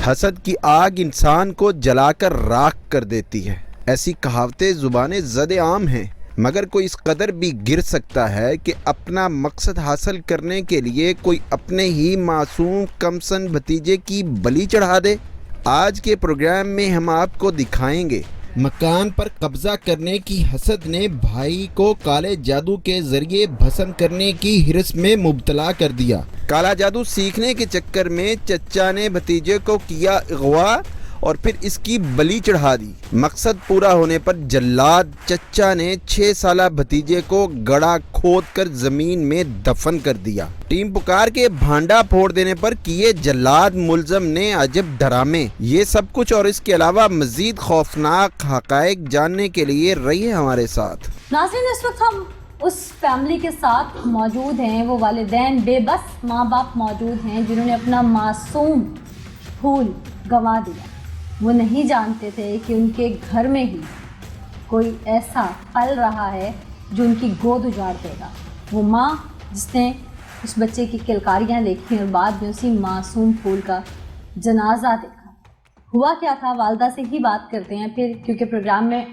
حسد کی آگ انسان کو جلا کر راکھ کر دیتی ہے۔ ایسی کہاوتیں زبان زد عام ہیں، مگر کوئی اس قدر بھی گر سکتا ہے کہ اپنا مقصد حاصل کرنے کے لیے کوئی اپنے ہی معصوم کمسن بھتیجے کی بلی چڑھا دے۔ آج کے پروگرام میں ہم آپ کو دکھائیں گے مکان پر قبضہ کرنے کی حسد نے بھائی کو کالے جادو کے ذریعے بھسم کرنے کی ہرس میں مبتلا کر دیا۔ کالا جادو سیکھنے کے چکر میں چچا نے بھتیجے کو کیا اغوا اور پھر اس کی بلی چڑھا دی۔ مقصد پورا ہونے پر جلاد چچا نے 6 سالہ بھتیجے کو گڑھا کھود کر زمین میں دفن کر دیا۔ ٹیم پکار کے بھانڈا پھوڑ دینے پر کیے جلاد ملزم نے عجب ڈرامے۔ یہ سب کچھ اور اس کے علاوہ مزید خوفناک حقائق جاننے کے لیے رہیے ہمارے ساتھ۔ ناظرین، اس وقت ہم اس فیملی کے ساتھ موجود ہیں، وہ والدین بے بس ماں باپ موجود ہیں جنہوں نے اپنا معصوم پھول گنوا دیا۔ وہ نہیں جانتے تھے کہ ان کے گھر میں ہی کوئی ایسا پل رہا ہے جو ان کی گود اجاڑ دے گا۔ وہ ماں جس نے اس بچے کی کلکاریاں دیکھی اور بعد میں اسی معصوم پھول کا جنازہ دیکھا۔ ہوا کیا تھا، والدہ سے ہی بات کرتے ہیں پھر، کیونکہ پروگرام میں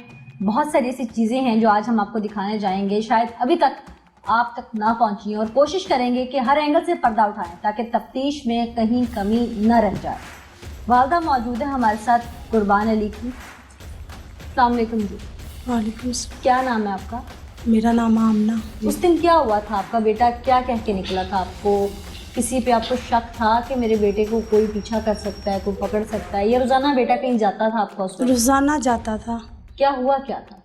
بہت ساری ایسی چیزیں ہیں جو آج ہم آپ کو دکھانے جائیں گے، شاید ابھی تک آپ تک نہ پہنچی، اور کوشش کریں گے کہ ہر اینگل سے پردہ اٹھائیں تاکہ تفتیش میں کہیں کمی نہ رہ جائے۔ والدہ موجود ہے ہمارے ساتھ، قربان علی کی۔ السلام علیکم جی۔ وعلیکم السلام۔ کیا نام ہے آپ کا؟ میرا نام آمنہ۔ اس دن کیا ہوا تھا؟ آپ کا بیٹا کیا کہہ کے نکلا تھا؟ آپ کو کسی پہ آپ کو شک تھا کہ میرے بیٹے کو کوئی پیچھا کر سکتا ہے، کوئی پکڑ سکتا ہے؟ یہ روزانہ بیٹا کہیں جاتا تھا آپ کا اس وقت؟ روزانہ جاتا تھا۔ کیا ہوا کیا تھا؟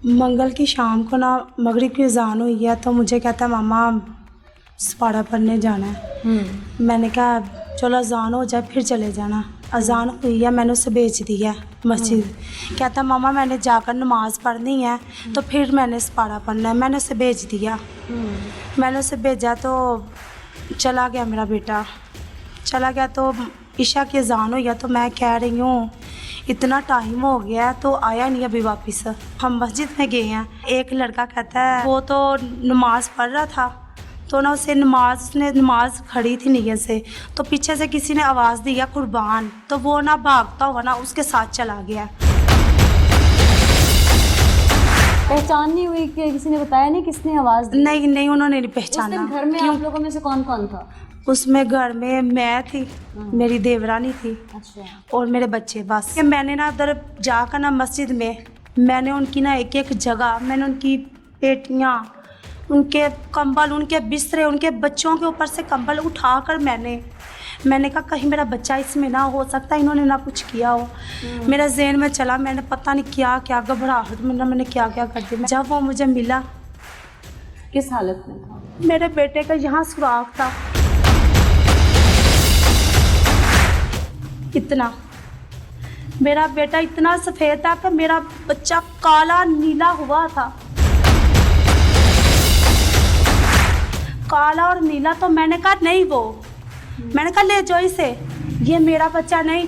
منگل کی شام کو نا مغرب کی اذان ہوئی ہے تو مجھے کہتا ماما سپاڑا پڑھنے جانا ہے۔ میں نے کہا چلو اذان ہو جائے پھر چلے جانا۔ اذان ہوئی ہے، میں نے اسے بھیج دیا مسجد۔ کہتا ماما میں نے جا کر نماز پڑھنی ہے تو پھر میں نے سپاڑا پڑھنا ہے۔ میں نے اسے بھیج دیا۔ میں نے اسے بھیجا تو چلا گیا میرا بیٹا۔ چلا گیا تو عشاء کی اذان ہوئی ہے تو میں کہہ رہی ہوں اتنا ٹائم ہو گیا تو آیا نہیں ابھی واپس۔ ہم مسجد میں گئے ہیں، ایک لڑکا کہتا ہے وہ تو نماز پڑھ رہا تھا تو نا اسے نماز کھڑی تھی نیت سے، تو پیچھے سے کسی نے آواز دیا قربان، تو وہ نا بھاگتا ہوا نا اس کے ساتھ چلا گیا۔ پہچان نہیں ہوئی کہ کسی نے بتایا نہیں کس نے آواز دی؟ نہیں انہوں نے نہیں پہچانا۔ اس دن گھر میں آپ لوگوں میں سے کون کون تھا؟ اس میں گھر میں تھی، میری دیورانی تھی اچھا، اور میرے بچے بس۔ میں نے نا ادھر جا کر نا مسجد میں نے ان کی نا ایک ایک جگہ، میں نے ان کی پیٹیاں، ان کے کمبل، ان کے بسترے، ان کے بچوں کے اوپر سے کمبل اٹھا کر میں نے کہا کہیں میرا بچہ اس میں نہ ہو سکتا انہوں نے نہ کچھ کیا ہو۔ میرے ذہن میں چلا، میں نے پتہ نہیں کیا گھبراہٹ میں نے کیا کر دیا۔ جب وہ مجھے ملا، کس حالت میں تھا؟ میرے بیٹے کا یہاں سوراخ تھا اتنا، میرا بیٹا اتنا سفید تھا کہ میرا بچہ کالا نیلا ہوا تھا، کالا اور نیلا۔ تو میں نے کہا نہیں، میں نے کہا لے جاؤ اسے، یہ میرا بچہ نہیں۔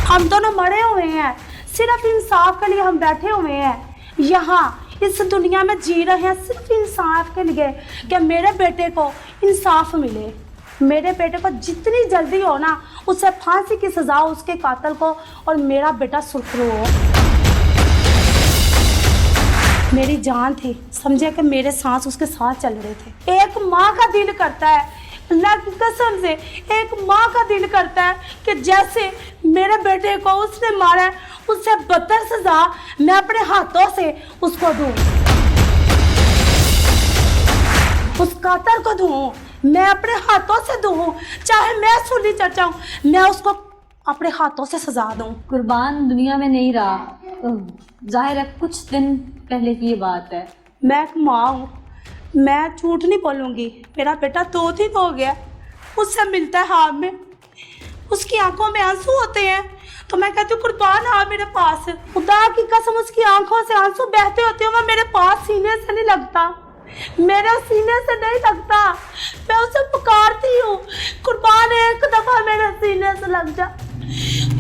ہم دونوں مرے ہوئے ہیں، صرف انصاف کے لیے ہم بیٹھے ہوئے ہیں یہاں اس دنیا میں جی رہے ہیں، صرف انصاف کے لیے کہ میرے بیٹے کو انصاف ملے، میرے بیٹے کو جتنی جلدی ہو نا اسے پھانسی کی سزا ہو اس کے قاتل کو، اور میرا بیٹا سرخرو ہو۔ میری جان تھی، سمجھے کہ میرے سانس اس کے ساتھ چل رہے تھے۔ ایک ماں کا دل کرتا ہے، اللہ کی قسم سے ایک ماں کا دل کرتا ہے کہ جیسے میرے بیٹے کو اس نے مارا ہے اس سے بدتر سزا میں اپنے ہاتھوں سے اس کو دوں، اس قاتل کو دوں، میں اپنے ہاتھوں سے دوں، چاہے میں سولی چڑھ جاؤں، میں اس کو اپنے ہاتھوں سے سزا دوں۔ قربان دنیا میں نہیں رہا، ظاہر ہے کچھ دن پہلے کی یہ بات ہے۔ میں ایک ماں ہوں، میں جھوٹ نہیں بولوں گی، میرا بیٹا 2 دن ہو گیا اس سے ملتا ہے ہاتھ میں، اس کی آنکھوں میں آنسو ہوتے ہیں تو میں کہتی ہوں قربان آ میرے پاس، خدا کی قسم اس کی آنکھوں سے آنسو بہتے ہوتے ہیں، وہ میرے پاس سینے سے نہیں لگتا، میرے سینے سے نہیں لگتا، میں اسے پکارتی ہوں قربان ایک دفعہ میرے سینے سے لگ جا،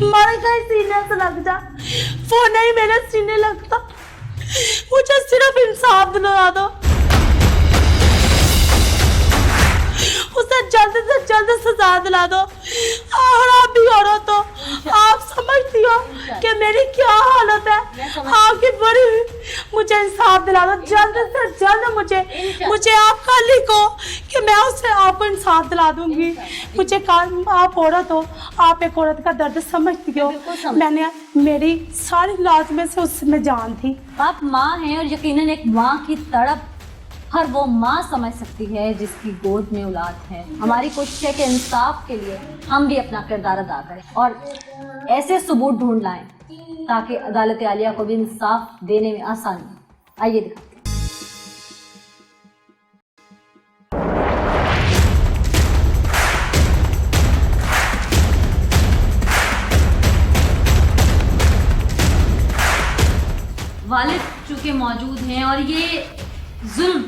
مر گئے سینے سے لگ جا، وہ نہیں میرے سینے لگتا، مجھے صرف انصاف دلا دو۔ उसे जल्द से जल्द सजा दिला दो। और आप भी औरत हो, आप समझती हो कि मेरी क्या हालत है, आपकी बड़ी, मुझे इंसाफ दिला दो जल्द से जल्द। मुझे आप कल ही कहो कि मैं उससे आपको इंसाफ दिला दूंगी। मुझे कल, आप औरत हो, आप एक औरत का दर्द समझती हो। मैंने, मेरी सारी लाज में से उसमें जान थी। आप माँ हैं और यकीनन एक माँ की तड़प हर वो माँ समझ सकती है जिसकी गोद में औलाद है। हमारी कोशिश है कि इंसाफ के लिए हम भी अपना किरदार अदा करें और ऐसे सबूत ढूंढ लाएं ताकि अदालत आलिया को भी इंसाफ देने में आसानी हो। आइए दिखाते हैं। वालिद चूँकि मौजूद हैं और ये जुल्म,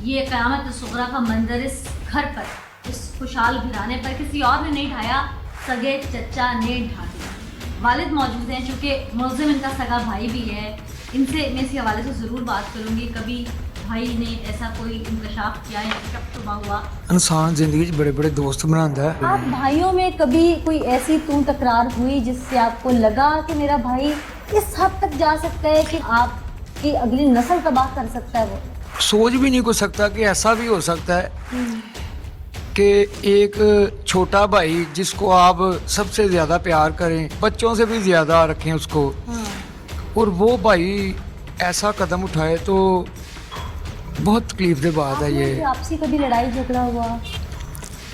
ये क़यामत सुग़रा का मंजर इस घर पर, इस खुशहाल घराने पर किसी और ने नहीं ढाया, सगे चचा ने ढा दिया। वालिद मौजूद हैं, चूँकि मुलज़िम इनका सगा भाई भी है। इनसे मैं इसी हवाले से ज़रूर बात करूँगी। कभी भाई ने ऐसा कोई इंकशाफ किया या शक शुबा हुआ? इंसान जिंदगी बड़े बड़े दोस्त बनाता है। आप भाइयों में कभी कोई ऐसी तू तकरार हुई जिससे आपको लगा कि मेरा भाई इस हद तक जा सकता है कि आपकी अगली नस्ल तबाह कर सकता है? वो सोच भी नहीं को सकता कि ऐसा भी हो सकता है कि एक छोटा भाई जिसको आप सबसे ज़्यादा प्यार करें, बच्चों से भी ज़्यादा रखें उसको, और वो भाई ऐसा कदम उठाए तो बहुत तकलीफ की बात है ये। आपसी कभी लड़ाई झगड़ा हुआ?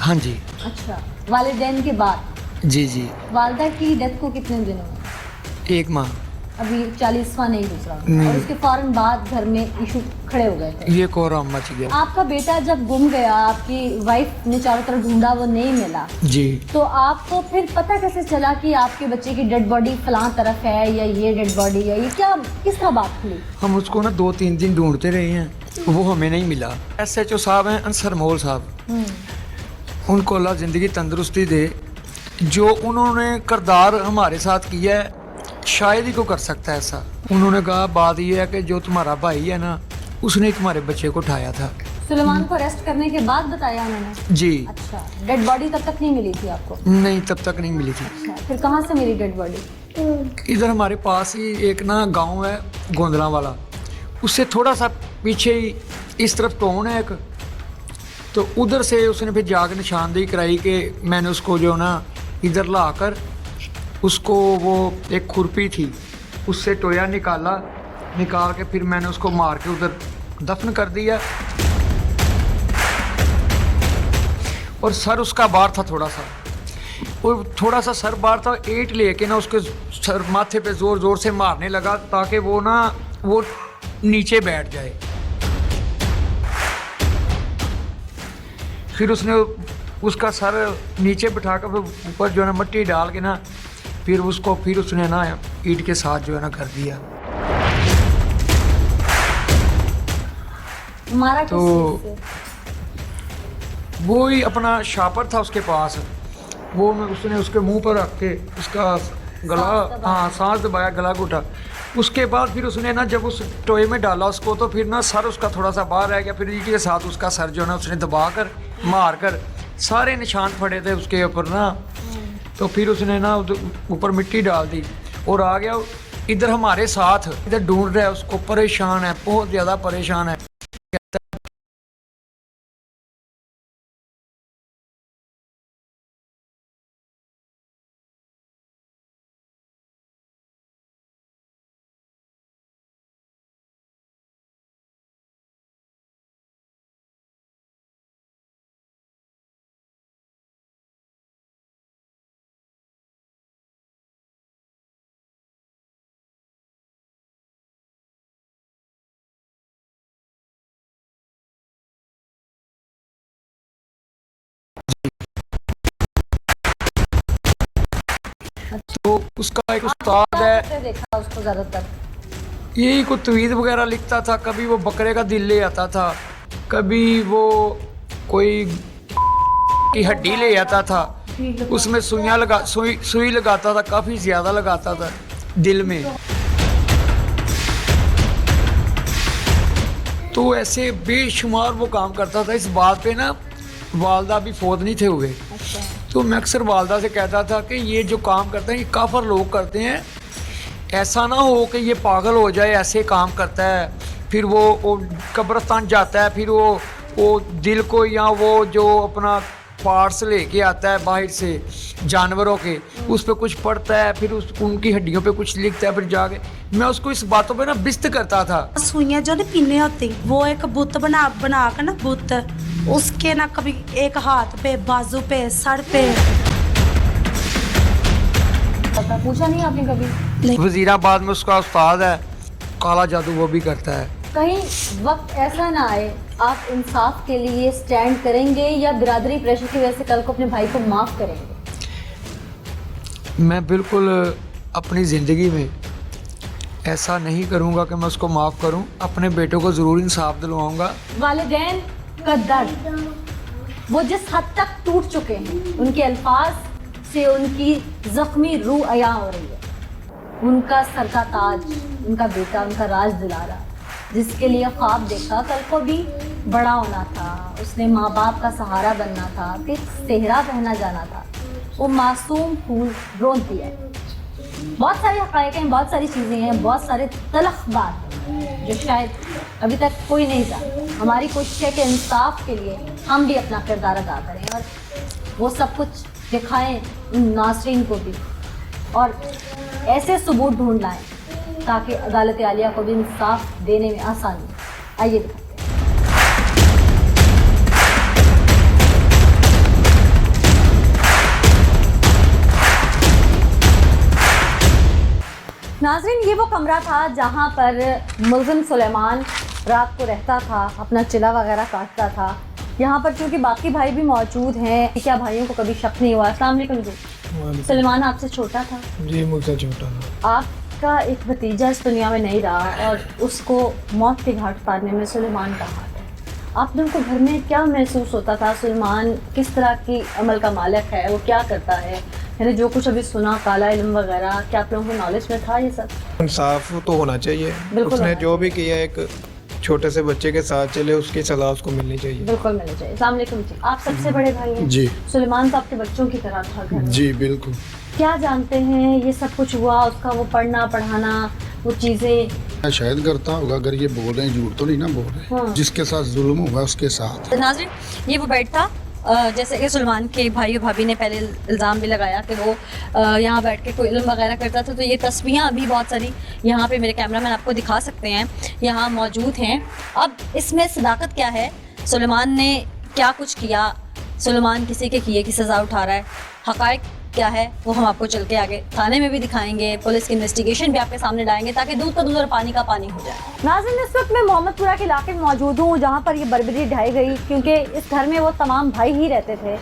हाँ जी। अच्छा, वालिदैन के बाद? जी जी। वालदा की डेथ को कितने दिन हुए? 1 माह। अभी 40वां नहीं दूसरा, नहीं। और उसके फौरन बाद घर में इशू खड़े हो गए थे। ये कोहराम मच गया। आपका बेटा जब गुम गया, आपकी वाइफ ने चारों तरफ ढूंढा, वो नहीं मिला, जी, तो आपको फिर पता कैसे चला कि आपके बच्चे की डेड बॉडी फलां तरफ है या ये डेड बॉडी है? ये क्या, किस तरह बात खुली? हम उसको ना 2-3 दिन ढूंढते रहे हैं, वो हमें नहीं मिला। SHO साहब हैं अंसर मोल साहब, उनको अल्लाह ज़िंदगी तंदुरुस्ती दे। जो उन्होंने किरदार हमारे साथ किया है शायद ही को कर सकता है ऐसा। उन्होंने कहा बात ये है कि जो तुम्हारा भाई है ना, उसने तुम्हारे बच्चे को उठाया था। सुलेमान को अरेस्ट करने के बाद बताया उन्होंने? जी। अच्छा, डेड बॉडी तब तक नहीं मिली थी आपको? नहीं, तब तक नहीं मिली थी। अच्छा, फिर कहाँ से मिली डेड बॉडी? इधर हमारे पास ही एक ना गांव है गोंदला वाला, उससे थोड़ा सा पीछे ही इस तरफ टोन है एक, तो उधर से उसने फिर जाकर निशानदेही कराई कि मैंने उसको जो ना इधर ला कर उसको, वो एक खुरपी थी उससे टोया निकाल के फिर मैंने उसको मार के उधर दफन कर दिया। और सर उसका बार था थोड़ा सा, और थोड़ा सा सर बार था, ईंट लेके ना उसके सर माथे पे जोर जोर से मारने लगा ताकि वो ना वो नीचे बैठ जाए। फिर उसने उसका सर नीचे बिठा कर ऊपर जो है ना मिट्टी डाल के ना फिर उसने ना ईंट के साथ जो है ना कर दिया। मारा तो वो ही अपना शापर था उसके पास, वो उसने उसके मुंह पर रख के उसका गला, हाँ, सांस दबाया, गला घुटा। उसके बाद फिर उसने ना जब उस टोए में डाला उसको, तो फिर ना सर उसका थोड़ा सा बाहर रह गया। फिर ईंट के साथ उसका सर जो है ना उसने दबा कर मार कर, सारे निशान पड़े थे उसके ऊपर ना, तो फिर उसने ना ऊपर मिट्टी डाल दी और आ गया इधर हमारे साथ, इधर ढूंढ रहा है उसको, परेशान है, बहुत ज़्यादा परेशान है। तो उसका एक उस्ताद है, देखा उसको ज़्यादातर यही कोई तवीज़ वगैरह लिखता था। कभी वो बकरे का दिल ले आता था, कभी वो कोई की हड्डी ले आता था, उसमें सुई लगाता था, काफ़ी ज़्यादा लगाता था दिल में। तो ऐसे बेशुमार वो काम करता था। इस बात पे ना वालदा भी फौत नहीं थे हुए। अच्छा। तो मैं अक्सर वालदा से कहता था कि ये जो काम करते हैं ये काफर लोग करते हैं, ऐसा ना हो कि ये पागल हो जाए, ऐसे काम करता है, फिर वो कब्रिस्तान जाता है, फिर वो दिल को या वो जो अपना पार्ट्स लेके आता है बाहर से जानवरों के, उस पर कुछ पढ़ता है, फिर उनकी हड्डियों पे कुछ लिखता है, फिर जाके मैं उसको इस बातों पे ना बिस्त करता था। सुइयाँ जो नहीं पीने होती, वो एक बुत बना कर ना बुत, उसके ना कभी एक हाथ पे, बाजू पे, सर पे। पता पूछा नहीं आपने कभी? वजीराबाद में उसका उस्ताद है, काला जादू वो भी करता है। कहीं वक्त ऐसा ना आए आप इंसाफ के लिए स्टैंड करेंगे या बिरादरी प्रेशर की वजह से कल को अपने भाई को माफ़ करेंगे? मैं बिल्कुल अपनी ज़िंदगी में ऐसा नहीं करूँगा कि मैं उसको माफ़ करूँ, अपने बेटों को ज़रूर इंसाफ दिलवाऊँगा। वालिदैन का दर्द वो जिस हद तक टूट चुके हैं, उनके अल्फाज से उनकी ज़ख्मी रूह अया हो रही है। उनका सर का ताज, उनका बेटा, उनका राज दिलारा, जिसके लिए ख्वाब देखा कल को भी बड़ा होना था, उसने माँ बाप का सहारा बनना था, कि सेहरा पहना जाना था, वो मासूम फूल रोक दिया। बहुत सारे हक़ाइक़ हैं, बहुत सारी चीज़ें हैं, बहुत सारे तलख़ बात हैं जो शायद अभी तक कोई नहीं जाना। हमारी कोशिश है कि इंसाफ के लिए हम भी अपना किरदार अदा करें और वो सब कुछ दिखाएं उन नाज़रीन को भी, और ऐसे सबूत ढूंढ लाएं ताकि अदालत आलिया को भी इंसाफ देने में आसानी। आइए दिखाते हैं। नाज़रीन, ये वो कमरा था जहाँ पर मुल्ज़िम सुलेमान रात को रहता था, अपना चिला वगैरह काटता था। यहाँ पर चूँकि बाकी भाई भी मौजूद हैं, क्या भाइयों को कभी शक नहीं हुआ? अस्सलाम वालेकुम जी। सुलेमान आपसे छोटा था? जी, मुझसे छोटा था। आपका एक भतीजा इस दुनिया में नहीं रहा और उसको मौत के घाट उतारने में सुलेमान का हाथ है। आप लोगों को घर में क्या महसूस होता था? सुलेमान किस तरह की अमल का मालिक है, वो क्या करता है? मैंने जो कुछ अभी सुना, काला इल्म वगैरह, क्या आप लोगों को नॉलेज में था ये सब? इंसाफ तो होना चाहिए। उसने जो भी किया, एक छोटे से बच्चे के साथ चले, उसकी सलाह उसको मिलनी चाहिए। बिल्कुल मिलनी चाहिए। अस्सलाम वालेकुम जी। आप सबसे बड़े भाई हैं? जी। सुलेमान तो आपके बच्चों की तरह था घर में। जी बिल्कुल। क्या जानते हैं ये सब कुछ हुआ, उसका वो पढ़ना पढ़ाना, वो चीज़ें? शायद करता होगा, अगर ये बोल रहे हैं झूठ तो नहीं ना बोल रहे। हाँ। जिसके साथ जुल्म हुआ उसके साथ। नाज़रीन, ये वो बेड था जैसे कि सुलेमान के भाई और भाभी ने पहले इल्ज़ाम भी लगाया कि वो यहाँ बैठ के कोई इल्म वगैरह करता था। तो ये तस्वीरें अभी बहुत सारी यहाँ पे मेरे कैमरामैन आपको दिखा सकते हैं, यहाँ मौजूद हैं। अब इसमें सदाकत क्या है, सुलेमान ने क्या कुछ किया, सुलेमान किसी के किए की सज़ा उठा रहा है, हक़ाइक़ क्या है वो हम आपको चल के आगे थाने में भी दिखाएंगे, पुलिस की इन्वेस्टिगेशन भी आपके सामने लाएंगे ताकि दूध का दूध और पानी का पानी हो जाए। नाज़रीन, इस वक्त मैं मोहम्मदपुरा के इलाके में मौजूद हूँ जहाँ पर ये बर्बरी ढाई गई, क्योंकि इस घर में वो तमाम भाई ही रहते थे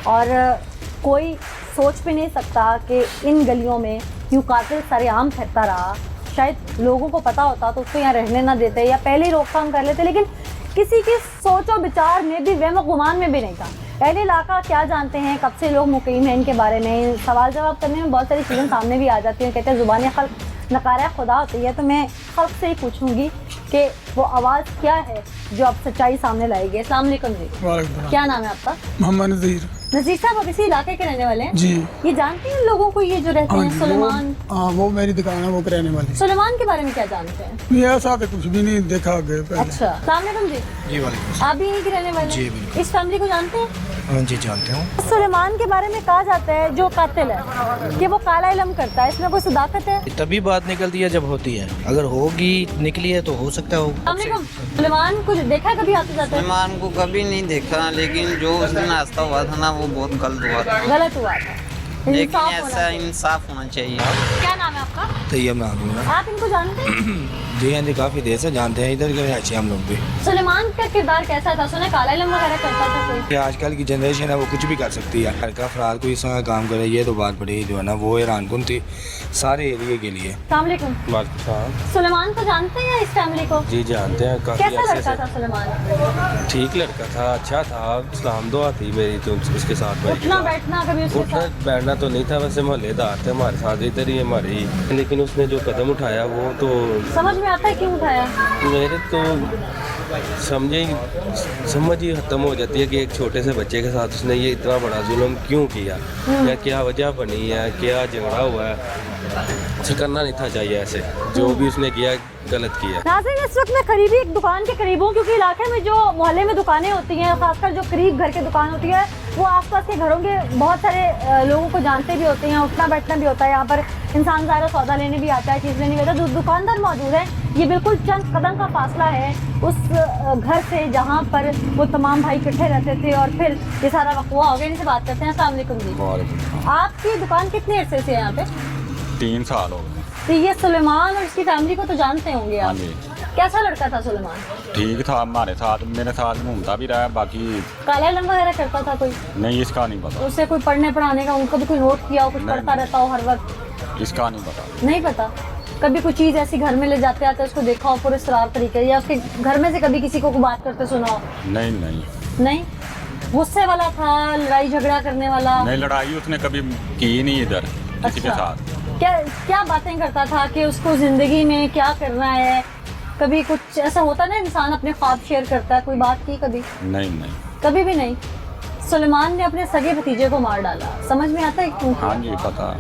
और कोई सोच भी नहीं सकता कि इन गलियों में यूँ कातिल सरेआम फिरता रहा। शायद लोगों को पता होता तो उसको यहाँ रहने ना देते या पहले ही रोकथाम कर लेते, लेकिन किसी की सोच और विचार में भी, वहम गुमान में भी नहीं था। अहले इलाका क्या जानते हैं, कब से लोग मुकीम हैं इनके बारे में, सवाल जवाब करने में बहुत सारी चीज़ें सामने भी आ जाती हैं। कहते हैं ज़ुबान खल्क़ नकारा खुदा होती है। तो मैं खल्क़ से ही पूछूंगी कि वो आवाज़ क्या है जो अब सच्चाई सामने लाएगी। अस्सलाम वालेकुम जी। क्या नाम है आपका? मोहम्मद नज़ीर। नज़ीर साहब, अब इसी इलाके के रहने वाले हैं? जी। ये जानते हैं लोगों को, ये जो रहते हैं सुलेमान? हाँ, वो मेरी दुकान है, वो कराने वाली। सुलेमान के बारे में क्या जानते हैं? ये ऐसा तो कुछ भी नहीं देखा आगे पहले। अच्छा, अस्सलाम वालेकुम जी। जी वालेकुम। आप भी यहीं के रहने वाले हैं? जी, बिल्कुल। इस फैमिली को जानते हैं? हाँ जी, जानते हूँ। सुलेमान के बारे में कहा जाता है जो कातिल है कि वो काला इल्म करता है, इसमें कोई सदाकत है? तभी बात निकलती है जब होती है, अगर होगी निकली है तो हो सकता हो। सुलेमान को देखा है कभी आते जाते? सुलेमान को कभी नहीं देखा, लेकिन जो उस दिन नाश्ता हुआ था ना वो बहुत गलत हुआ था। गलत हुआ था, लेकिन इंसाफ होना ऐसा चाहिए। इंसाफ होना चाहिए। क्या नाम है आपका? तैयब नाम है। आप इनको जानते हैं? जी हाँ जी, काफ़ी देर से जानते हैं, इधर के अच्छे हम लोग भी। सुलेमान का किरदार कैसा था? सुना काला इल्म वगैरह करता था कोई? कि आजकल की जनरेशन है वो कुछ भी कर सकती है, घर का अफराद कोई इस तरह काम करे, ये तो बात बड़ी जो है ना वो हैरान कुन थी सारे एरिया के लिए। अस्सलाम वालेकुम। सुलेमान को जानते हैं इस फैमिली को? जी जानते हैं, काफी कैसा अच्छे लड़का से। था सुलेमान? ठीक लड़का था, अच्छा था, सलाम दुआ थी मेरी तो उसके साथ भाई। उठना बैठना कभी उसके उठना साथ? बैठना तो नहीं था, वैसे मोहल्लेदार थे हमारे साथ, इधर ही हमारी, लेकिन उसने जो कदम उठाया वो तो समझ में में आता है क्यों उठाया? मेरे तो समझ ही खत्म हो जाती है कि एक छोटे से बच्चे के साथ उसने ये इतना बड़ा जुल्म क्यों किया, या क्या वजह बनी है, क्या झगड़ा हुआ है। उसे करना नहीं था चाहिए ऐसे, जो भी उसने किया गलत किया। नाज़रीन, इस वक्त मैं करीबी एक दुकान के करीब हूँ, क्योंकि इलाके में जो मोहल्ले में दुकानें होती हैं, खासकर जो करीब घर के दुकान होती है, वो आसपास के घरों के बहुत सारे लोगों को जानते भी होते हैं, उठना बैठना भी होता है। यहाँ पर इंसान ज़्यादा सौदा लेने भी आता है, चीज़ लेने भी आता है। जो दुकानदार मौजूद है, ये बिल्कुल चंद कदम का फासला है उस घर से जहाँ पर वो तमाम भाई इकट्ठे रहते थे, और फिर ये सारा वक़्वा हो गया। इनसे बात करते हैं। अस्सलाम वालेकुम जी, आपकी दुकान कितने अरसे से है यहाँ पे? 3 साल हो गए। तो ये सुलेमान और इसकी फैमिली को तो जानते होंगे आप? कैसा लड़का था सुलेमान? ठीक था, हमारे साथ मेरे साथ घूमता भी रहा, बाकी काला इल्म वगैरह करता था कोई? नहीं, इसका नहीं पता। उससे कोई पढ़ने पढ़ाने का उनको भी कोई नोट किया हो, कुछ पढ़ता रहता हो हर वक्त? इसका नहीं पता। नहीं पता। कभी कोई चीज़ ऐसी घर में ले जाते आते उसको देखा हो पूरे शराब तरीके, या उसके घर में से कभी किसी को बात करते सुना हो? नहीं नहीं नहीं। गुस्से वाला था, लड़ाई झगड़ा करने वाला? नहीं, लड़ाई उसने कभी की नहीं इधर किसी के साथ। क्या क्या बातें करता था कि उसको ज़िंदगी में क्या करना है? कभी कुछ ऐसा होता ना, इंसान अपने ख्वाब शेयर करता है, कोई बात की कभी? नहीं नहीं, कभी भी नहीं। सुलेमान ने अपने सगे भतीजे को मार डाला, समझ में आता है क्यों? हाँ जी पता।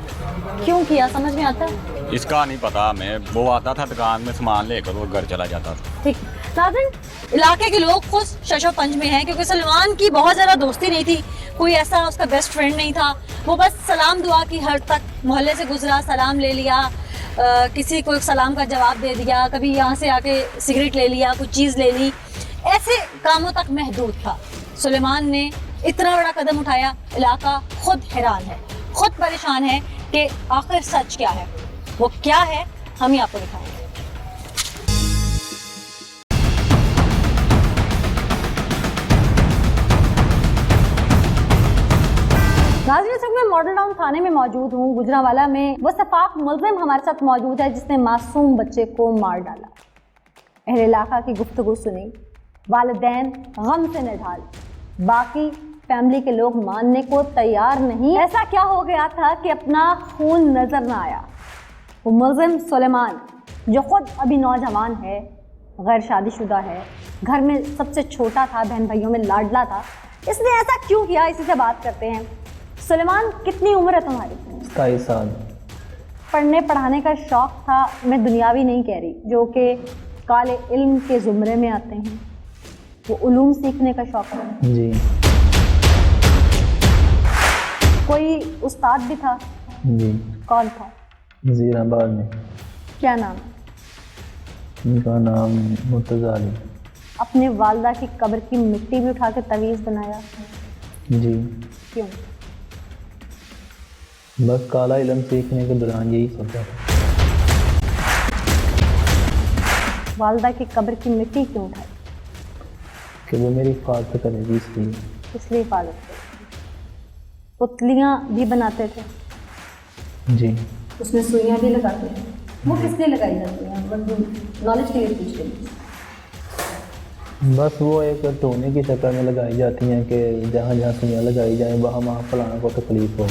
क्यों किया समझ में आता है? इसका नहीं पता हमें। वो आता था दुकान में सामान लेकर, वो घर चला जाता था। ठीक। नाज़रीन, इलाके के लोग खुद शशो पंच में हैं, क्योंकि सुलेमान की बहुत ज़्यादा दोस्ती नहीं थी, कोई ऐसा उसका बेस्ट फ्रेंड नहीं था। वो बस सलाम दुआ की हर तक मोहल्ले से गुजरा, सलाम ले लिया, किसी को सलाम का जवाब दे दिया, कभी यहाँ से आके सिगरेट ले लिया, कुछ चीज़ ले ली, ऐसे कामों तक महदूद था। सुलेमान ने इतना बड़ा कदम उठाया, इलाका खुद हैरान है, खुद परेशान है कि आखिर सच क्या है। वो क्या है हम ही आपको दिखाएंगे। नाज़रीन, इस वक्त मैं मॉडल टाउन थाने में मौजूद हूँ, गुजरांवाला में। वो सफाक मुल्ज़िम हमारे साथ मौजूद है जिसने मासूम बच्चे को मार डाला। अहले इलाका की गुफ्तगू सुनी, वालिदैन गम से निढाल, बाकी फैमिली के लोग मानने को तैयार नहीं। ऐसा क्या हो गया था कि अपना खून नजर ना आया? वो मुल्ज़िम सुलेमान, जो खुद अभी नौजवान है, गैर शादीशुदा है, घर में सबसे छोटा था, बहन भाइयों में लाडला था, इसने ऐसा क्यों किया? इसी से बात करते हैं। सुलेमान, कितनी उम्र है तुम्हारी? 27 साल। पढ़ने पढ़ाने का शौक़ था, मैं दुनियावी नहीं कह रही, जो कि काले इल्म के ज़ुमरे में आते हैं, वो उलूम सीखने का शौक़ है? जी। कोई उस्ताद भी था? जी। कौन था? वज़ीराबाद में। क्या नाम? उनका नाम मुर्तज़ा अली। अपने वालदा की कब्र की मिट्टी भी उठा के तवीज़ बनाया? जी। क्यों? बस काला इल्म सीखने के दौरान यही सोचा था। वालदा की कब्र की मिट्टी क्यों उठाई? कि वो मेरी हिफाजत करेगी, इसलिए। इसलिए हिफाजत करेगी। पुतलियाँ भी बनाते थे? जी। उसमें सुइयाँ भी लगाते थे? वो किस लिए लगाई जाती हैं? नॉलेज के लिए पूछ रही हूँ। बस वो एक टोने की शक्ल में लगाई जाती हैं कि जहाँ जहाँ सुइयाँ लगाई जाएँ वहाँ फलाना को तकलीफ हो।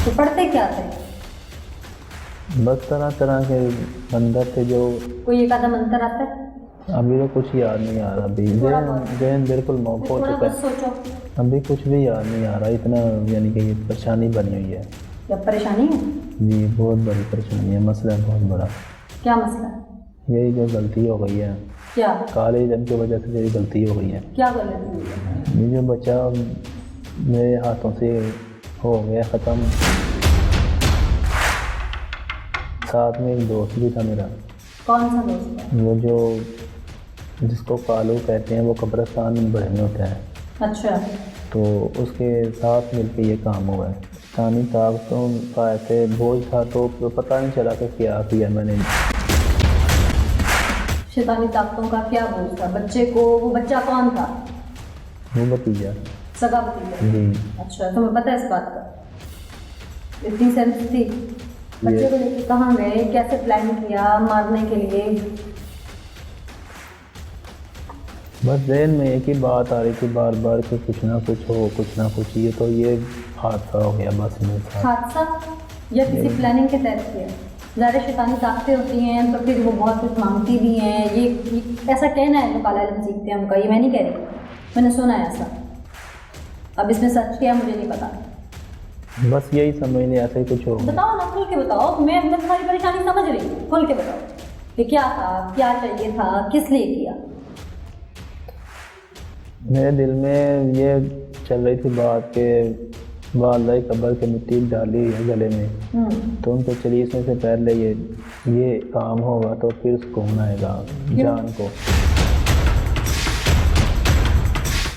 तो पढ़ते क्या थे? बस तरह तरह के मंदिर थे। जो कोई एक आधा मंत्र आता है? अभी तो कुछ याद नहीं आ रहा। अभी जहन बिल्कुल मौक हो चुका है, अभी कुछ भी याद नहीं आ रहा। इतना यानी कि ये परेशानी बनी हुई है। क्या परेशानी है? जी, बहुत बड़ी परेशानी है, मसला बहुत बड़ा। क्या मसला? यही जो गलती हो गई है, क्या काले इल्म की वजह से यही गलती हो गई है। क्या गलती हुई है? ये जो बच्चा मेरे हाथों से हो गया ख़त्म, साथ में एक दोस्त भी था मेरा। कौन सा दोस्त है? वो जो जिसको कालू कहते हैं, वो कब्रिस्तान में बड़े में होता है। अच्छा। तो उसके साथ मिलके ये काम हुआ है। शैतानी ताकतों का ऐसे बोझ था तो पता नहीं चला कि क्या किया मैंने। शैतानी ताकतों का क्या बोझ था? बच्चे को, वो बच्चा कौन था? वो भतीजा, सगा भतीजा। जी। अच्छा, तुम्हें पता है इस बात का? इतनी सेंस थी? बच्चे को लेकर कहाँ गए, कैसे प्लान किया मारने के लिए? बस ज़हन में एक ही बात आ रही थी बार बार कि कुछ ना कुछ हो, कुछ ना कुछ। ये हादसा हो गया बस मेरे साथ। हादसा या किसी प्लानिंग के तहत किया? ظاہر شیطانی طاقتیں ہوتی ہیں تو پھر وہ بہت کچھ مانگتی بھی ہیں. یہ ایسا کہنا ہے جو کالا علم سیکھتے ہیں ان کا, یہ میں نہیں کہہ رہی, میں نے سنا ہے ایسا. اب اس میں سچ کیا مجھے نہیں پتا. بس یہی سمجھ لیں ایسا ہی کچھ ہوگا. بتاؤ نا, کھل کے بتاؤ. میں تمہاری پریشانی سمجھ رہی ہوں, کھل کے بتاؤ کہ کیا تھا, کیا چاہیے تھا, کس لیے کیا. میرے دل میں یہ چل رہی تھی بات کہ والدہ قبر کے مٹی ڈالی ہے گلے میں, تو ان کو چلیے اس میں سے پہلے یہ کام ہوگا تو پھر سکون آئے گا جان کو.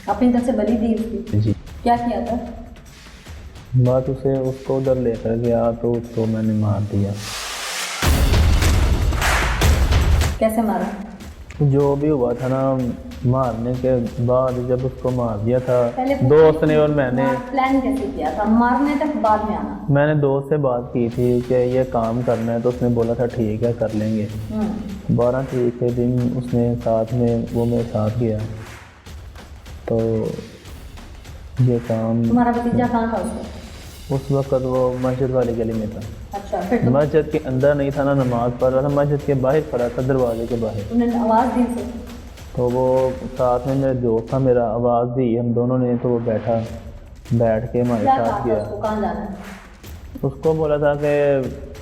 اپنی طرف سے بلی دی اس کی. جی. کیا کیا تھا؟ بات اس کو ادھر لے کر گیا تو اس کو میں نے مار دیا. کیسے مارا؟ جو بھی ہوا تھا نا, مارنے کے بعد جب اس کو مار دیا تھا دوست نے اور میں نے. پلان کیسے کیا تھا مارنے تک بعد میں آنا؟ میں نے دوست سے بات کی تھی کہ یہ کام کرنا ہے, تو اس نے بولا تھا ٹھیک ہے کر لیں گے. 12 تاریخ کے دن اس نے ساتھ میں وہ میرے ساتھ گیا, تو یہ کام. تمہارا بھتیجا کہاں تھا اس وقت؟ وہ مسجد والی گلی میں تھا. اچھا. مسجد کے اندر نہیں تھا نا, نماز پڑھ رہا تھا, مسجد کے باہر کھڑا تھا دروازے کے باہر. انہوں نے آواز دی سے؟ تو وہ ساتھ میں میرے دوست تھا میرا, آواز دی ہم دونوں نے, تو وہ بیٹھ کے ہمارے ساتھ گیا. کہاں جانا ہے؟ اس کو بولا تھا کہ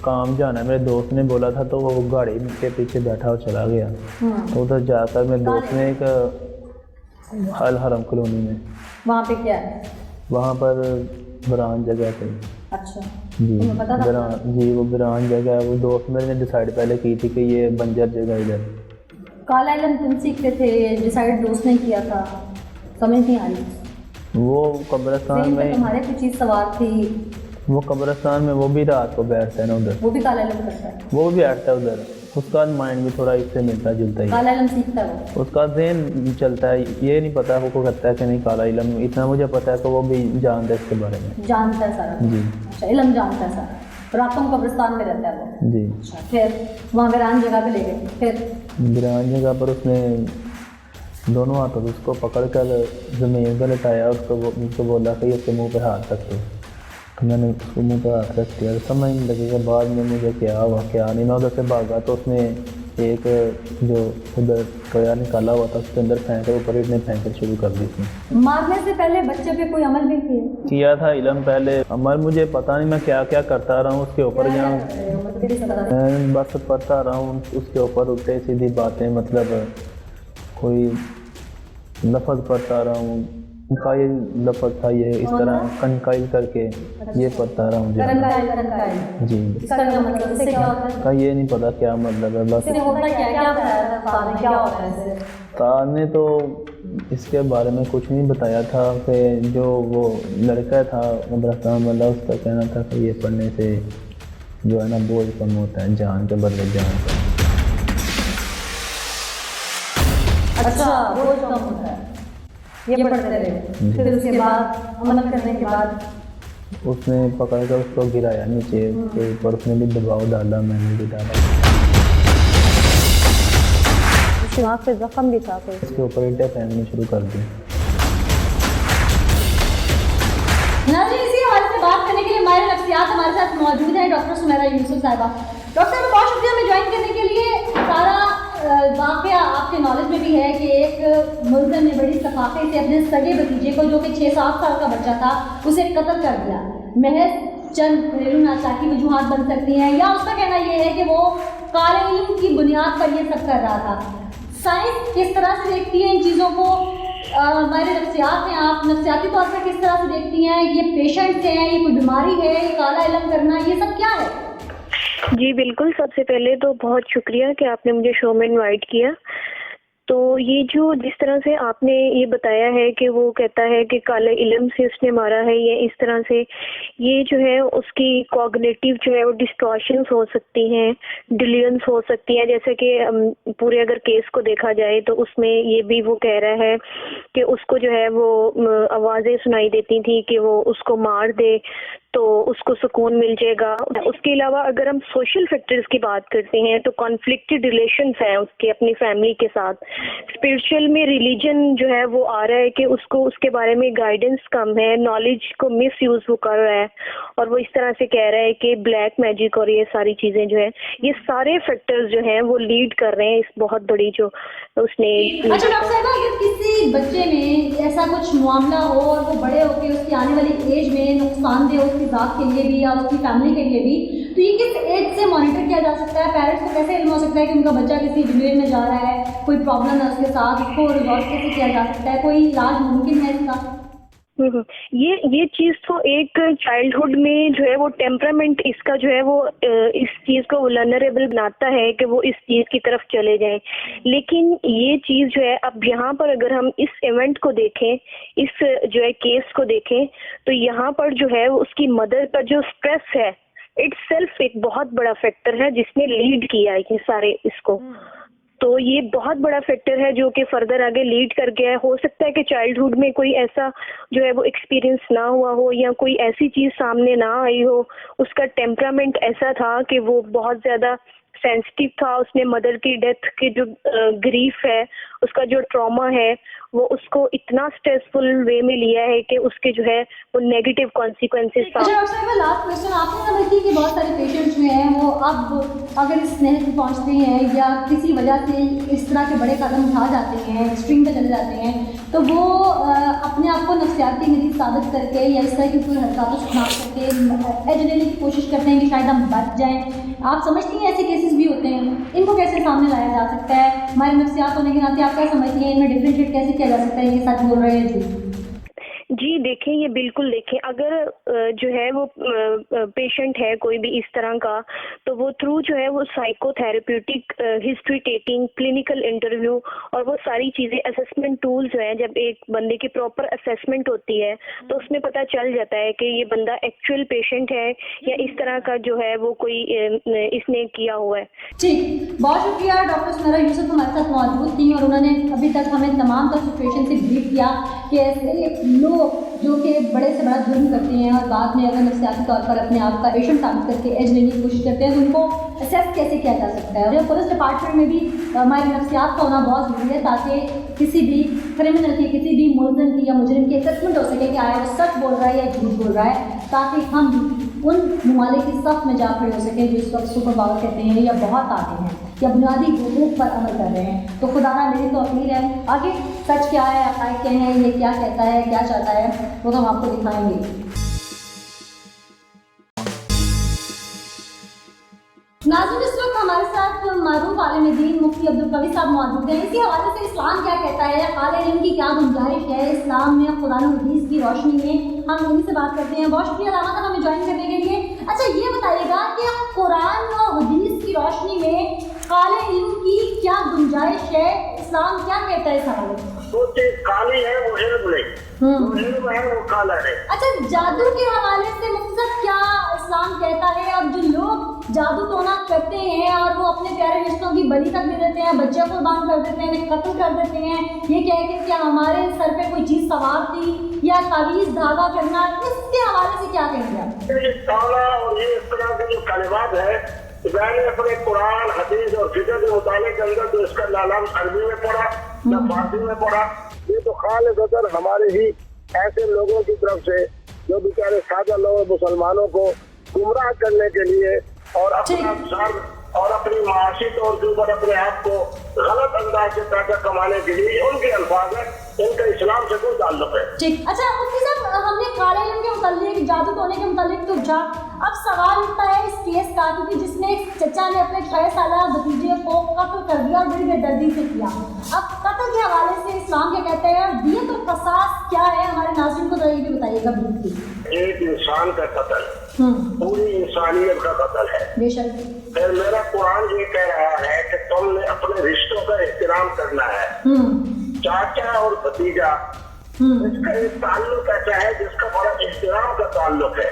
کام جانا ہے, میرے دوست نے بولا تھا, تو وہ گاڑی کے پیچھے بیٹھا اور چلا گیا. تو ادھر جا کر میرے دوست نے ایک الحرم کالونی میں. وہاں پہ کیا ہے؟ وہاں پر بران جگہ پہ. اچھا. جی وہ بران جگہ ہے. وہ دوست میرے نے ڈیسائیڈ پہلے کی تھی کہ یہ بنجر جگہ ادھر. کالا علم تم سیکھتے تھے, ڈیسائیڈ دوست نے کیا تھا, سمجھ نہیں آ رہی. وہ قبرستان میں تمہارے کچھ چیز سوار تھی. وہ قبرستان میں وہ بھی رات کو بیٹھتا ہے نا ادھر. وہ بھی کالا علم کرتا ہے. وہ بھی بیٹھتا ہے ادھر. اس کا مائنڈ بھی تھوڑا اس سے ملتا جلتا ہے. کالا علم سیکھتا ہے وہ. اس کا ذہن چلتا ہے, یہ نہیں پتا وہ کو کرتا ہے کہ نہیں کالا علم. اتنا مجھے پتا ہے کہ وہ بھی جانتا ہے اس کے بارے میں. جانتا ہے سارا. جی. اچھا, علم جانتا ہے سارا. راتوں قبرستان میں رہتا ہے وہ. جی. اچھا, پھر وہاں ویران جگہ پہ لے گئے. پھر ویران جگہ پر اس نے دونوں ہاتھوں اس کو پکڑ کر زمین پر لٹایا, اس کو بولا کہ اس کے منہ پہ ہاتھ رکھ دو. تو میں نے اس کو منہ پہ ہاتھ رکھ دیا. سمجھ نہیں لگے کہ بعد میں مجھے کیا ہوا کیا نہیں. میں ادھر سے بھاگا تو اس نے ایک جو ادھر ٹویا نکالا ہوا تھا اس کے اندر پھینک کر اوپر نے پھینک کر شروع کر دی تھی. مارنے سے پہلے بچے پہ کوئی عمل بھی کیا تھا علم پہلے. عمل مجھے پتہ نہیں, میں کیا کیا کرتا رہا ہوں اس کے اوپر. جہاں میں بس پڑھتا رہا ہوں اس کے اوپر الٹے سیدھی باتیں, مطلب کوئی لفظ پڑھتا رہا ہوں. کا یہ لفظ تھا, یہ اس طرح کنکائل کر کے یہ پڑھتا رہا ہوں. جی. کا یہ نہیں پتا کیا مطلب ہے. بس تار نے تو اس کے بارے میں کچھ نہیں بتایا تھا کہ جو وہ لڑکا تھا قبرستان والا, اس کا کہنا تھا کہ یہ پڑھنے سے جو ہے نا بوجھ کم ہوتا ہے, جان کے بدلے جان کا. اچھا, بوجھ کم ہوتا ہے. یہ پڑھتے رہے. پھر اس کے بعد عمل کرنے کے بعد اس نے پکڑ کر اس کو گرایا نیچے کے اوپر. اس نے بھی دباؤ ڈالا, میں نے بھی ڈالا. وہاں پہ زخم بھی تھا, اس کے اوپر اینٹیں پھینکنے شروع کر دی. ناظرین, اسی حوالے سے بات کرنے کے لیے ماہر نفسیات ہمارے ساتھ موجود ہیں ڈاکٹر سمیرہ یوسف صاحبہ. ڈاکٹر صاحب بہت شکریہ ہمیں جوائن کرنے کے لیے. سارا واقعہ آپ کے نالج میں بھی ہے کہ ایک ملزم نے بڑی ثقافت سے اپنے سگے بھتیجے کو, جو کہ 6-7 سال کا بچہ تھا, اسے قتل کر دیا. محض چند گھریلو ناچاکی وجوہات بن سکتی ہیں, یا اس کا کہنا یہ ہے کہ وہ کالے علم کی بنیاد پر یہ سب کر رہا تھا. سائنس کس طرح سے دیکھتی ہے ان چیزوں کو؟ ہمارے نفسیات ہیں, آپ نفسیاتی طور پر کس طرح سے دیکھتی ہیں؟ یہ پیشنٹس ہیں, یہ کوئی بیماری ہے, یہ کالا علم کرنا, یہ سب کیا ہے؟ جی بالکل. سب سے پہلے تو بہت شکریہ کہ آپ نے مجھے شو میں انوائٹ کیا. تو یہ جو جس طرح سے آپ نے یہ بتایا ہے کہ وہ کہتا ہے کہ کالے علم سے اس نے مارا ہے, یہ اس طرح سے یہ جو ہے اس کی کوگنیٹیو جو ہے وہ ڈسٹورشنز ہو سکتی ہیں, ڈیلیونس ہو سکتی ہیں. جیسے کہ پورے اگر کیس کو دیکھا جائے تو اس میں یہ بھی وہ کہہ رہا ہے کہ اس کو جو ہے وہ آوازیں سنائی دیتی تھیں کہ وہ اس کو مار دے. تو اس کو سکون مل جائے گا. اس کے علاوہ اگر ہم سوشل فیکٹرز کی بات کرتے ہیں تو کانفلکٹڈ ریلیشنز ہیں اس کے اپنی فیملی کے ساتھ. اسپرچل میں ریلیجن جو ہے وہ آ رہا ہے کہ اس کو اس کے بارے میں گائیڈنس کم ہے, نالج کو مس یوز وہ کر رہا ہے, اور وہ اس طرح سے کہہ رہا ہے کہ بلیک میجک اور یہ ساری چیزیں جو ہیں, یہ سارے فیکٹرز جو ہیں وہ لیڈ کر رہے ہیں اس بہت بڑی جو اس نے. اچھا ڈاکٹر صاحبہ, اگر کسی بچے میں ایسا کچھ معاملہ ہو اور وہ بڑے ہو کے اس کی آنے والی ایج میں نقصان دہ ہو اس کی ذات کے لیے بھی یا اس کی فیملی کے لیے بھی, تو یہ کس ایج سے مانیٹر کیا جا سکتا ہے؟ پیرنٹس کو کیسے علم ہو سکتا ہے کہ ان کا بچہ کسی بیماری میں جا رہا ہے, کوئی پرابلم ہے اس کے ساتھ, اس کو ریزالو کیسے کیا جا سکتا ہے, کوئی علاج ممکن ہے اس کا؟ یہ چیز تو ایک چائلڈہڈ میں جو ہے وہ ٹیمپرامنٹ اس کا جو ہے وہ اس چیز کو ولنریبل بناتا ہے کہ وہ اس چیز کی طرف چلے جائیں. لیکن یہ چیز جو ہے اب یہاں پر اگر ہم اس ایونٹ کو دیکھیں, اس جو ہے کیس کو دیکھیں, تو یہاں پر جو ہے اس کی مدر کا جو اسٹریس ہے اٹ سیلف ایک بہت بڑا فیکٹر ہے جس نے لیڈ کیا ہے یہ سارے اس کو. تو یہ بہت بڑا فیکٹر ہے جو کہ فردر آگے لیڈ کر گیا ہے. ہو سکتا ہے کہ چائلڈہڈ میں کوئی ایسا جو ہے وہ ایکسپیرینس نہ ہوا ہو یا کوئی ایسی چیز سامنے نہ آئی ہو, اس کا ٹیمپرامنٹ ایسا تھا کہ وہ بہت زیادہ سینسٹیو تھا, اس نے مدر کی ڈیتھ کی جو گریف ہے, اس کا جو ٹراما ہے, وہ اس کو اتنا اسٹریسفل وے میں لیا ہے کہ اس کے جو ہے وہ نیگیٹو کانسیکوینسز. اچھا ڈاکٹر صاحب, لاسٹ کویشچن آپ نے سمجھ کی کہ بہت سارے پیشنٹس جو ہیں وہ اب اگر اس نہج پہ پہنچتے ہیں یا کسی وجہ سے اس طرح کے بڑے قدم اٹھا جاتے ہیں, اسٹرنگ پہ چلے جاتے ہیں, تو وہ اپنے آپ کو نفسیاتی مریض ثابت کر کے یا اس طرح کی کوئی حرکات و سکنات کر کے ایج لینے کی کوشش کرتے ہیں کہ شاید ہم بچ جائیں. آپ سمجھتی ہیں ایسے کیسز بھی ہوتے ہیں, ان کو کیسے سامنے لایا جا سکتا ہے؟ ہمارے نفسیات ہونے کے ناطے آپ کیا سمجھتی ہیں ان میں ڈفرینشیٹ کیسے کیا جا سکتا ہے, یہ سچ بول رہے ہیں جی؟ جی دیکھیں, یہ بالکل دیکھیں, اگر جو ہے وہ پیشنٹ ہے کوئی بھی اس طرح کا, تو وہ تھرو جو ہے وہ psycho therapeutic history taking, clinical interview اور وہ ساری چیزیں, اسسمنٹ ٹولز جو ہیں, جب ایک بندے کی پراپر اسسمنٹ ہوتی ہے تو اس میں پتہ چل جاتا ہے کہ یہ بندہ ایکچوئل پیشنٹ ہے یا اس طرح کا جو ہے وہ کوئی اس نے کیا ہوا ہے. ٹھیک, بہت شکریہ. ڈاکٹر سمیرہ یوسف ہمارے ساتھ موجود تھیں اور انہوں نے ابھی تک ہمیں تمام تر سچویشن سے بریف کیا کہ ایسے لوگ جو کہ بڑے سے بڑا ظلم کرتے ہیں اور بعد میں اگر نفسیاتی طور پر اپنے آپ کا پیشنٹ ثابت کر کے ایج لینے کی کوشش کرتے ہیں تو ان کو اسیس کیسے کیا جا سکتا ہے. اور پولیس ڈپارٹمنٹ میں بھی ہمارے نفسیات کا ہونا بہت ضروری ہے تاکہ کسی بھی کرمنل کی, کسی بھی ملزم کی یا مجرم کی اسسمنٹ ہو سکے کہ آیا وہ سچ بول رہا ہے یا جھوٹ بول رہا ہے, تاکہ ہم ان ممالک کی صف میں جا کھڑے ہو سکیں جو اس وقت سپر پاور کہتے ہیں یا بہت آگے ہیں یا بنیادی حقوق پر عمل کر رہے ہیں. تو خدا نہ میری تو اپیل ہے, آگے سچ کیا ہے, عقائد کیا ہیں, یہ کیا کہتا ہے, کیا چاہتا ہے, وہ تو ہم آپ کو دکھائیں گے. ناظرین, اس وقت ہمارے ساتھ معروف عالم دین مفتی عبدالقوی صاحب موجود ہیں. اسی حوالے سے اسلام کیا کہتا ہے, اعلی علم کی کیا گنجائش ہے اسلام میں, قرآن و حدیث کی روشنی میں, ہم انہیں سے بات کرتے ہیں. بہت شکریہ علامہ صاحب ہمیں جوائن کرنے کے لیے. اچھا یہ بتائیے گا کہ قرآن و حدیث کی روشنی میں اعلی علم کی کیا گنجائش ہے, اسلام کیا کہتا ہے اس حوالے سے؟ کالی ہے وہ علم نہیں, علم ہے وہ کالا ہے. اچھا, جادو کے حوالے سے مقصد کیا اسلام کہتا ہے؟ اب جو لوگ جادو ٹونا کرتے ہیں اور وہ اپنے پیارے رشتوں کی بلی تک دے دیتے ہیں, بچے قربان کر دیتے ہیں, قتل کر دیتے ہیں, یہ کہہ کے کہ ہمارے سر پہ کوئی چیز سوار تھی یا تعویذ دھاگا کرنا, اس کے حوالے سے کیا کہیں گے آپ؟ یہ کالا اور یہ اس طرح کے جو کلمات ہے, میں نے اپنے قرآن حدیث اور فقہ کے مطالعے کے اندر تو اس کا نہ عربی میں پڑھا نہ فارسی میں پڑھا. یہ تو خالص اگر ہمارے ہی ایسے لوگوں کی طرف سے جو بیچارے سادہ لوگ مسلمانوں کو گمراہ کرنے کے لیے اور اپنا سر اور اپنی معاشی طور کے اوپر اپنے آپ کو غلط انداز سے پیسہ کمانے کے لیے ان کے الفاظ ہیں, ان کا اسلام سے کوئی تعلق ہے. ٹھیک. اچھا مفتی صاحب, ہم نے کالے علم کے متعلق, جادو ٹونے کے متعلق تو اٹھا, اب سوال اٹھتا ہے اس کیس کا کہ جس میں ایک چچا نے اپنے 6 سالہ بھتیجے کو قتل کر دیا اور بڑی بے دردی سے کیا. اب قتل کے حوالے سے اسلام کیا کہتا ہے اور دیت و قصاص کیا ہے, ہمارے ناظرین کو ذرا یہ بھی بتائیے گا. ایک انسان کا قتل پوری انسانیت کا قتل ہے. بے شک. پھر میرا قرآن یہ کہہ رہا ہے کہ تم نے اپنے رشتوں کا احترام کرنا ہے. چاچا اور بھتیجا इसका एक ताल्लुक ऐसा है जिसका बड़ा एहतराम का ताल्लुक है।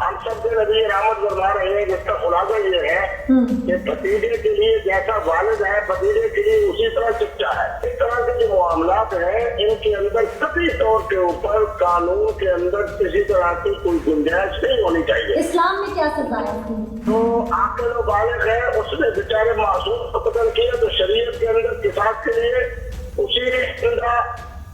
हम सब के नबी रहमत फरमा रहे हैं, जिसका खुलासा ये है कि भतीजे के लिए जैसा वालिद है भतीजे के लिए उसी तरह चच्चा है। इस तरह के जो मामलात हैं इनके अंदर कभी तौर के ऊपर कानून के अंदर किसी तरह की कोई गुंजाइश नहीं होनी चाहिए। इस्लाम में क्या सजा है? तो आकिल व बालिग है, उसने बेचारे मासूम को कत्ल किया तो शरीयत के अंदर किसास के लिए उसी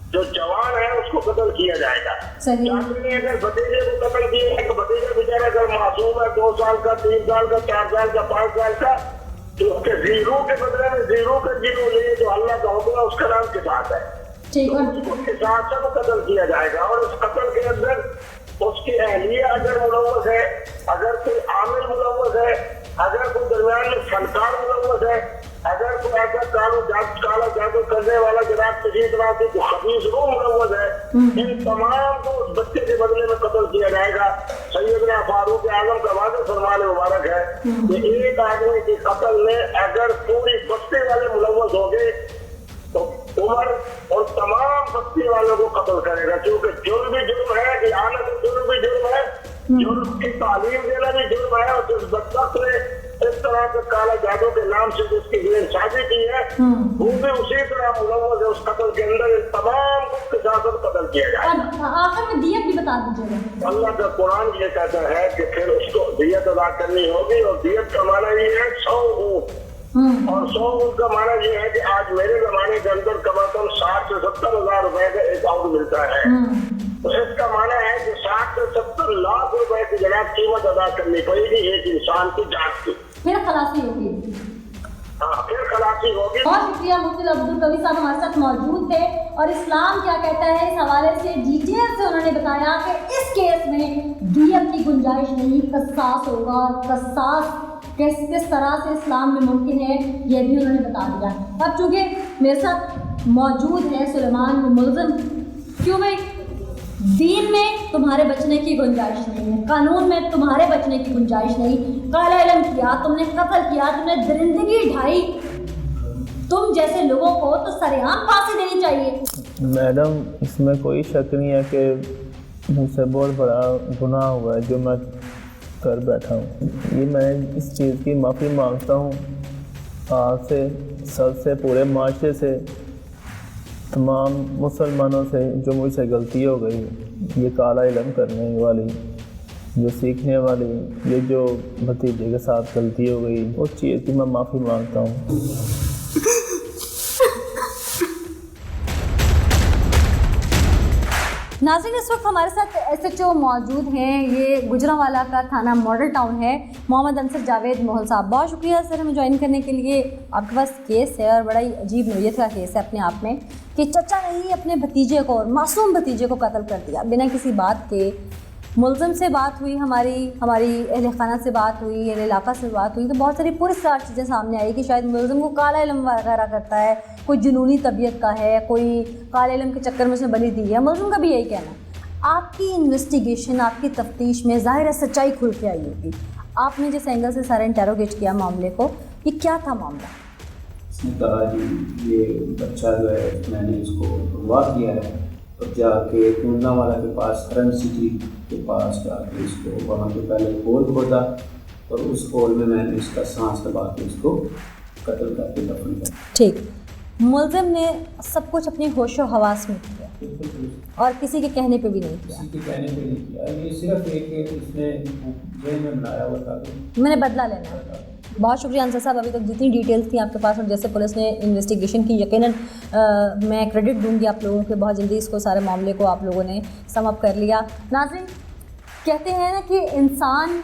जो जवान है उसको कत्ल किया जाएगा। ने अगर भतीजे को कत्ल किया है तो भतीजा बेचारा अगर मासूम है 2 साल का, 3 साल का, 4 साल का, 5 साल का, तो उसके जीरो के बदले में जीरो का जीरो ले जो अल्लाह का हुक्म है उसका नाम किसास है। तो उसको किसास से कत्ल किया जाएगा। और उस कत्ल के अंदर उसकी अहलिया अगर मुलव्वस है, अगर कोई आमिल मुलव्वस है, अगर कोई दरमियान में फनकार मुलव्वस है, अगर कोई ऐसा काला जादू करने वाला जनाब किसी तरह से जो खबीस रूह मुलव्वस है, इन तमाम को उस बच्चे के बदले में कत्ल किया जाएगा। सैयदना फारूक आजम का वादा फरमान मुबारक है कि एक आदमी की कत्ल में अगर पूरी बस्ती वाले मुलव्वस हो गए तो उमर और तमाम बस्ती वालों को कत्ल करेगा, क्योंकि जुर्म भी जुर्म है, इहानत जुर्म भी जुर्म है, जुर्म की तालीम देना भी जुर्म है। और जिस बदबख्त ने इस तरह के काला जादू के नाम से जिसकी शादी की है वो भी उसी तरह मुलव्वस है। उस कत्ल के अंदर इन तमाम को किसास कत्ल किया जाए। आखिर में दियत भी बता दीजिएगा। अल्लाह का कुरान ये कहता है कि फिर उसको दियत अदा करनी होगी, और दियत का माना ये है 100 ऊँट, और 100 ऊँट का माना ये है कि आज मेरे जमाने के अंदर कम से कम 60 से 70 हजार रुपए का एक आउट मिलता है। तो इसका माना है कि 60 से 70 लाख रुपए की जनाब कीमत अदा करनी पड़ेगी एक इंसान की जान की, फिर खलासी होगी। हाँ, फिर खलासी होगी। बहुत शुक्रिया मुफ्ती अब्दुल कवी साहब हमारे साथ मौजूद थे, और इस्लाम क्या कहता है इस हवाले से डिटेल से उन्होंने बताया कि इस केस में दियत की गुंजाइश नहीं, कसास होगा। कसास किस तरह से इस्लाम में मुमकिन है ये भी उन्होंने बता दिया। अब चूँकि मेरे साथ मौजूद है सुलेमान मुल्ज़िम, क्यों भाई दीन में तुम्हारे बचने की गुंजाइश नहीं है, कानून में तुम्हारे बचने की गुंजाइश नहीं। काला इल्म किया तुमने, कत्ल किया तुमने, दरिंदगी ढाई, तुम जैसे लोगों को तो सरेआम फांसी देनी चाहिए। मैडम इसमें कोई शक नहीं है कि मुझसे बहुत बड़ा गुनाह हुआ है जो मैं कर बैठा हूँ। ये मैं इस चीज़ की माफ़ी मांगता हूँ आपसे, सबसे, पूरे माशरे से, तमाम मुसलमानों से जो मुझसे गलती हो गई। ये काला इल्म करने वाली, जो सीखने वाली, ये जो भतीजे के साथ गलती हो गई, उस चीज़ की मैं माफ़ी मांगता हूँ। नाज़रीन इस वक्त हमारे साथ SHO मौजूद हैं। ये गुजरांवाला का थाना मॉडल टाउन है, मोहम्मद अंसर जावेद मोहल साहब। बहुत शुक्रिया सर हमें ज्वाइन करने के लिए। आपके पास केस है और बड़ा ही अजीब नौयत का केस है अपने आप में, कि चचा ने ही अपने भतीजे को, और मासूम भतीजे को कत्ल कर दिया बिना किसी बात के। मुल्ज़िम से बात हुई, हमारी अहले खाना से बात हुई, अहले इलाका से बात हुई, तो बहुत सारी पुरस्कार चीज़ें सामने आई कि शायद मुल्ज़िम को काला इल्म वगैरह करता है, कोई जुनूनी तबीयत का है, कोई काले इल्म के चक्कर में उसने बली दी है। मुल्ज़िम का भी यही कहना है। आपकी इन्वेस्टिगेशन, आपकी तफ्तीश में ज़ाहिर है सच्चाई खुल के आई होगी। आपने जिस एंगल से सारा इंटेरोगेट किया मामले को, ये क्या था मामला? उसने कहा जी ये बच्चा जो है मैंने इसको अगवा किया है, और जाके पूर्णावाला के पास, हरन सिटी के पास जाके इसको वहाँ पे पहले होल खोदा, और उस होल में मैंने इसका सांस दबा के इसको कत्ल करके दफन किया। ठीक, मुल्ज़िम ने सब कुछ अपनी होशो हवास में किया और किसी के कहने पे भी नहीं किया। किसी के कहने पे नहीं किया, ये सिर्फ एक इसने जेल में बनाया हुआ था, मैंने बदला लेना है। बहुत शुक्रिया अंसर साहब, अभी तक जितनी डिटेल्स थी आपके पास और जैसे पुलिस ने इन्वेस्टिगेशन की, यकीनन मैं क्रेडिट दूंगी आप लोगों के, बहुत जल्दी इसको सारे मामले को आप लोगों ने सम अप कर लिया। नाज़रीन कहते हैं ना कि इंसान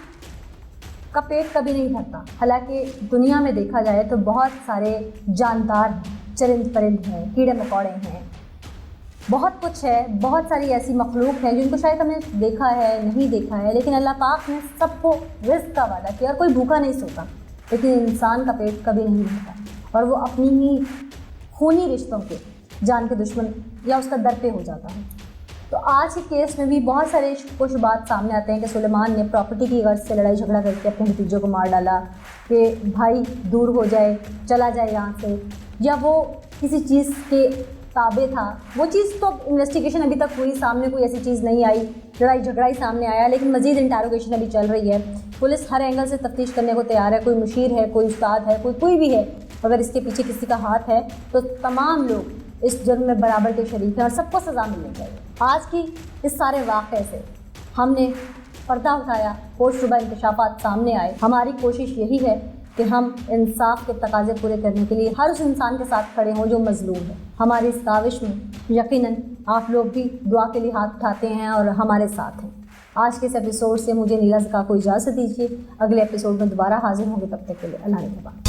का पेट कभी नहीं भरता, हालांकि दुनिया में देखा जाए तो बहुत सारे जानदार चरिंद परिंद हैं, कीड़े मकोड़े हैं, बहुत कुछ है, बहुत सारी ऐसी मखलूक हैं जिनको शायद हमने देखा है, नहीं देखा है, लेकिन अल्लाह पाक ने सबको रिज़्क़ का वादा किया। और कोई भूखा नहीं सोता, लेकिन इंसान का पेट कभी नहीं भरता और वो अपनी ही खूनी रिश्तों के, जान के दुश्मन या उसका दर पे हो जाता है। तो आज के केस में भी बहुत सारे कुछ बात सामने आते हैं कि सुलेमान ने प्रॉपर्टी की गर्ज से लड़ाई झगड़ा करके अपने भतीजों को मार डाला, कि भाई दूर हो जाए, चला जाए यहाँ से, या वो किसी चीज़ के ताबे था, वो चीज़ तो इन्वेस्टिगेशन अभी तक हुई, सामने कोई ऐसी चीज़ नहीं आई, लड़ाई झगड़ा ही सामने आया, लेकिन मज़ीद इंटेरोगेशन अभी चल रही है। पुलिस हर एंगल से तफ्तीश करने को तैयार है, कोई मुशीर है, कोई उस्ताद है, कोई भी है, अगर इसके पीछे किसी का हाथ है तो तमाम लोग इस जुर्म में बराबर के शरीक हैं और सबको सज़ा मिलनी चाहिए। आज की इस सारे वाक़े से हमने पर्दा उठाया, होश शुबा इंकशाफात सामने आए। हमारी कोशिश यही है कि हम इंसाफ के तकाज़े पूरे करने के लिए हर उस इंसान के साथ खड़े हों जो मज़लूम है। हमारी इस काविश में यकीनन आप लोग भी दुआ के लिए हाथ उठाते हैं और हमारे साथ हैं। आज के इस एपिसोड से मुझे नीला ज़का को इजाज़त दीजिए, अगले एपिसोड में दोबारा हाजिर होंगे, तब तक के लिए अल्लाह ने